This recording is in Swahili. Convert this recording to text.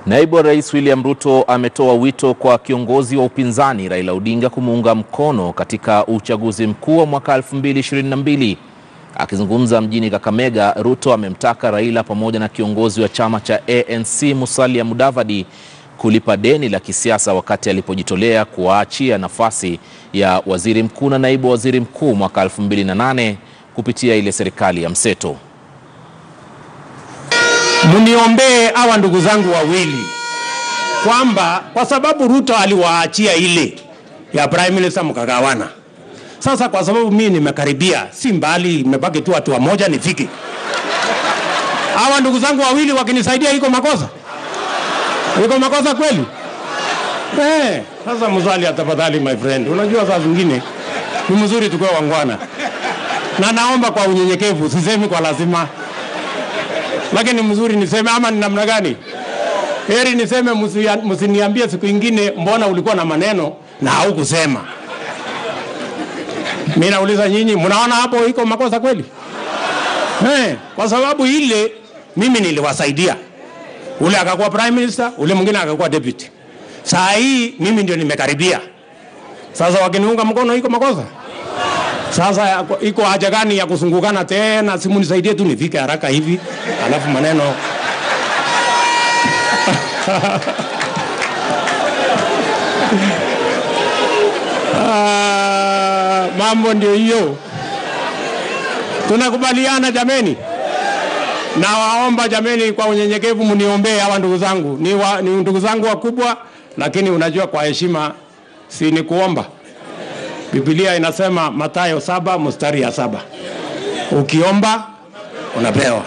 Naibu Rais William Ruto ametoa wito kwa kiongozi wa upinzani Raila Odinga kumuunga mkono katika uchaguzi mkuu wa mwaka 2022. Akizungumza mjini Kakamega, Ruto amemtaka Raila pamoja na kiongozi wa chama cha ANC Musalia Mudavadi kulipa deni la kisiasa wakati alipojitolea kuachia nafasi ya waziri mkuu na naibu waziri mkuu mwaka 2008 kupitia ile serikali ya mseto. Muniombee hawa ndugu zangu wawili kwamba kwa sababu Ruto aliwaachia ile ya Prime Minister mkagawana. Sasa kwa sababu mimi nimekaribia, si mbali, imebaki tu watu wamoja nifike. Hawa ndugu zangu wawili wakinisaidia iko makosa? Iko makosa kweli? Sasa Musalia tafadhali my friend. Unajua saa zingine ni mzuri tukue wangwana. Na naomba kwa unyenyekevu, sisemi kwa lazima. Lakini mzuri niseme ama ni namna gani? Heri niseme msiniambie siku nyingine mbona ulikuwa na maneno na haukusema. Mimi nauliza nyinyi, mnaona hapo iko makosa kweli? Kwa sababu ile mimi niliwasaidia. Ule akakuwa prime minister, ule mwingine akakuwa deputy. Saa hii mimi ndio nimekaribia. Sasa wakiniunga mkono iko makosa? Sasa iko haja gani ya kusungukana tena? Simu nisaidie tu nifike haraka hivi, alafu maneno mambo ndio hiyo. Tunakubaliana jameni? Na waomba jameni kwa unyenyekevu mniombee hawa ndugu zangu. Ni ndugu zangu wakubwa, lakini unajua kwa heshima si ni kuomba. Biblia inasema Mathayo 7 mstari ya 7. Ukiomba unapewa.